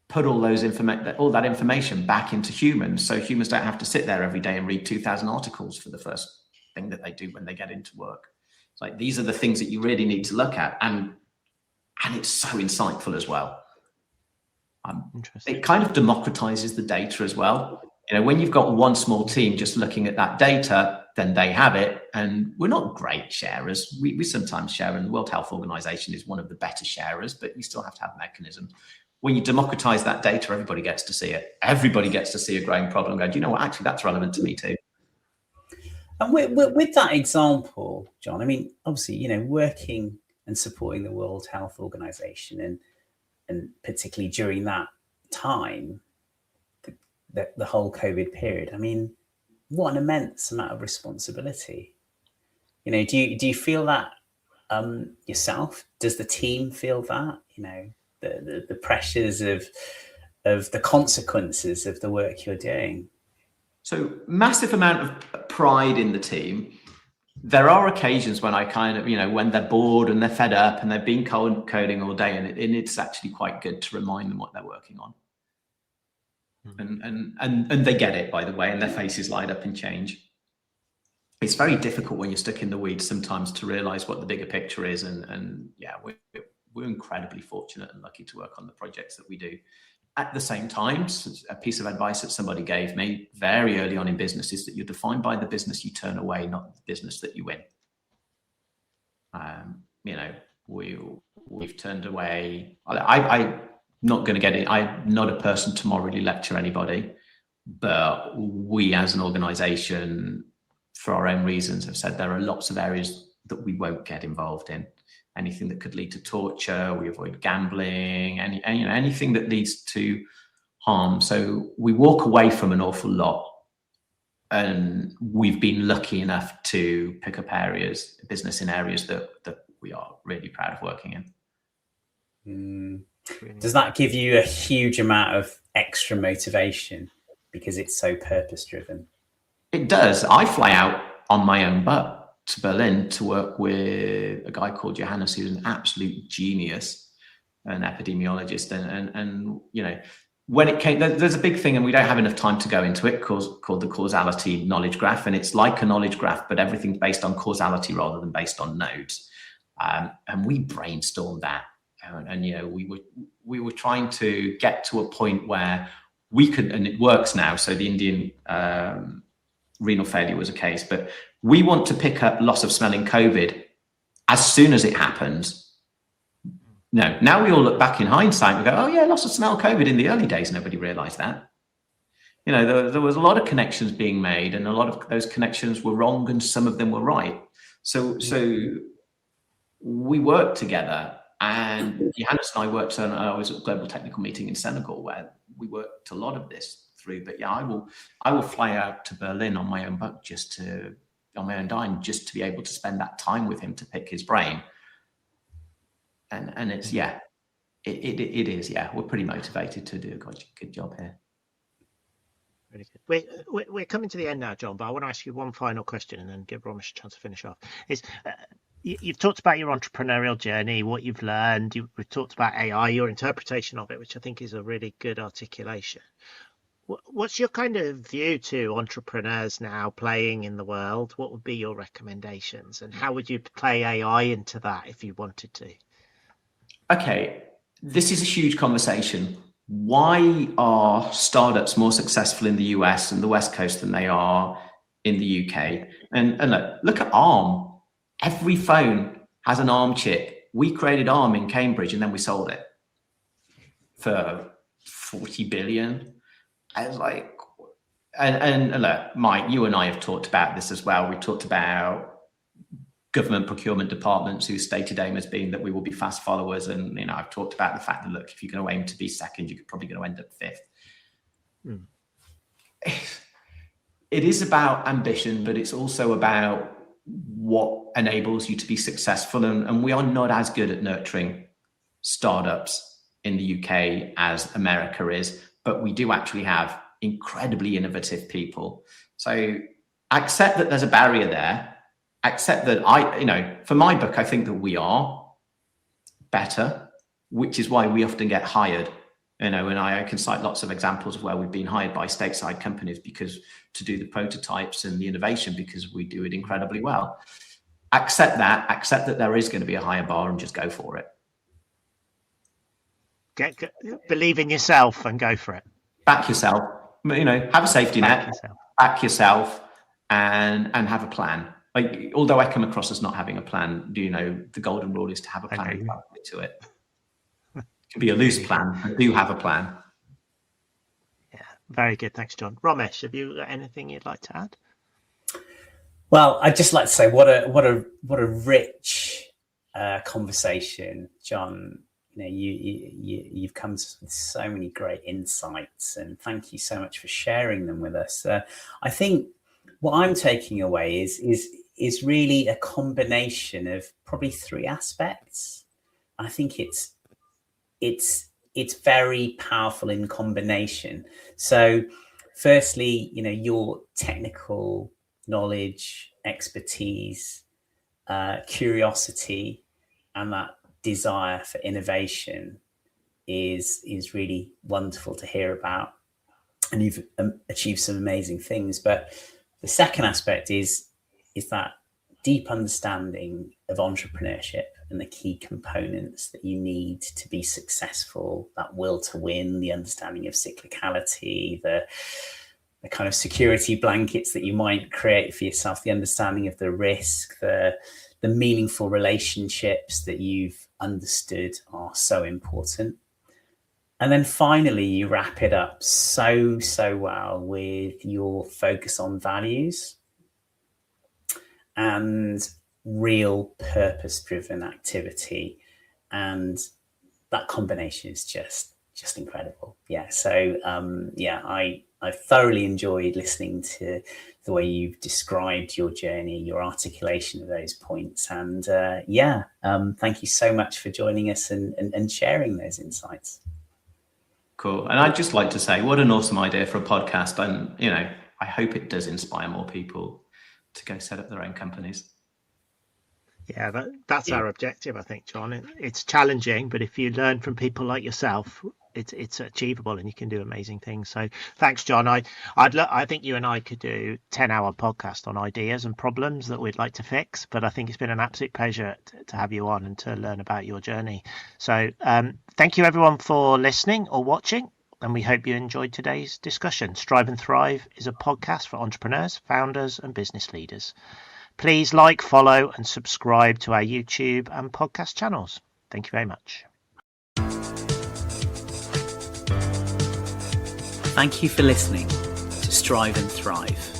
put all that information back into humans, so humans don't have to sit there every day and read 2,000 articles for the first thing that they do when they get into work. It's like, these are the things that you really need to look at, and it's so insightful as well. It kind of democratizes the data as well. You know, when you've got one small team just looking at that data, then they have it. And we're not great sharers. We sometimes share, and the World Health Organization is one of the better sharers, but you still have to have a mechanism. When you democratize that data, everybody gets to see it. Everybody gets to see a growing problem and go, do you know what, actually, that's relevant to me too. And with that example, John, I mean, obviously, you know, working and supporting the World Health Organization, and particularly during that time, the whole COVID period, I mean, what an immense amount of responsibility. Do you feel that yourself? Does the team feel that? The pressures of the consequences of the work you're doing? So massive amount of pride in the team. There are occasions when I kind of, when they're bored and they're fed up and they've been coding all day, and it's actually quite good to remind them what they're working on. And they get it, by the way, and their faces light up and change. It's very difficult when you're stuck in the weeds sometimes to realize what the bigger picture is. And yeah, we're incredibly fortunate and lucky to work on the projects that we do. At the same time, a piece of advice that somebody gave me very early on in business is that you're defined by the business you turn away, not the business that you win. We've turned away. I'm not going to get it. I'm not a person to morally lecture anybody, but we as an organization, for our own reasons, have said there are lots of areas that we won't get involved in. Anything that could lead to torture, we avoid gambling, anything that leads to harm. So we walk away from an awful lot, and we've been lucky enough to pick up business in areas that we are really proud of working in. Does that give you a huge amount of extra motivation because it's so purpose driven? It does. I fly out on my own butt to Berlin to work with a guy called Johannes, who's an absolute genius, an epidemiologist. And when it came, there's a big thing, and we don't have enough time to go into it, called the causality knowledge graph. And it's like a knowledge graph, but everything's based on causality rather than based on nodes. And we brainstormed that. And we were trying to get to a point where we could, and it works now. So the Indian renal failure was a case, but we want to pick up loss of smell in COVID as soon as it happens. No, now we all look back in hindsight and go, oh yeah, loss of smell COVID in the early days. Nobody realized that. There was a lot of connections being made, and a lot of those connections were wrong and some of them were right. So we worked together, and Johannes and I worked on, I was at a global technical meeting in Senegal where we worked a lot of this through. But yeah, I will fly out to Berlin on my own buck, on my own dime, just to be able to spend that time with him to pick his brain. And it's, yeah, it is. Yeah, we're pretty motivated to do a good job here. Really good. We're coming to the end now, Jon, but I want to ask you one final question and then give Romesh a chance to finish off. You've talked about your entrepreneurial journey, what you've learned. We've talked about AI, your interpretation of it, which I think is a really good articulation. What's your kind of view to entrepreneurs now playing in the world? What would be your recommendations, and how would you play AI into that if you wanted to? Okay, this is a huge conversation. Why are startups more successful in the US and the West Coast than they are in the UK? And look at ARM. Every phone has an ARM chip. We created ARM in Cambridge and then we sold it for 40 billion. I was like, and look, Mike, you and I have talked about this as well. We talked about government procurement departments whose stated aim has been that we will be fast followers. And, I've talked about the fact that, look, if you're going to aim to be second, you're probably going to end up fifth. It is about ambition, but it's also about what enables you to be successful. And we are not as good at nurturing startups in the UK as America is, but we do actually have incredibly innovative people. So accept that there's a barrier there. Accept that for my book, I think that we are better, which is why we often get hired. And I can cite lots of examples of where we've been hired by stateside companies to do the prototypes and the innovation, because we do it incredibly well. Accept that there is going to be a higher bar and just go for it. Believe in yourself and go for it. Back yourself, have a safety net, back yourself and have a plan. Like, although I come across as not having a plan, the golden rule is to have a plan and stick to it. It can be a loose plan, but do have a plan. Yeah, very good. Thanks, Jon. Romesh, have you got anything you'd like to add? Well, I'd just like to say what a rich conversation, Jon. You've come with so many great insights, and thank you so much for sharing them with us. I think what I'm taking away is is really a combination of probably three aspects. I think it's very powerful in combination. So firstly, your technical knowledge, expertise, curiosity, and that desire for innovation is really wonderful to hear about. And you've achieved some amazing things. But the second aspect is that deep understanding of entrepreneurship and the key components that you need to be successful, that will to win, the understanding of cyclicality, the kind of security blankets that you might create for yourself, the understanding of the risk, the meaningful relationships that you've understood are so important. And then finally, you wrap it up so well with your focus on values and real purpose-driven activity. And that combination is just incredible. Yeah. So I thoroughly enjoyed listening to the way you've described your journey, your articulation of those points. And thank you so much for joining us and sharing those insights. Cool. And I'd just like to say, what an awesome idea for a podcast. And, I hope it does inspire more people to go set up their own companies. Yeah, that's our objective, I think, Jon. It's challenging, but if you learn from people like yourself, it's achievable and you can do amazing things. So thanks, Jon. I think you and I could do 10-hour podcast on ideas and problems that we'd like to fix, but I think it's been an absolute pleasure to have you on and to learn about your journey. So thank you everyone for listening or watching, and we hope you enjoyed today's discussion. Strive and Thrive is a podcast for entrepreneurs, founders and business leaders. Please like, follow and subscribe to our YouTube and podcast channels. Thank you very much. Thank you for listening to Strive and Thrive.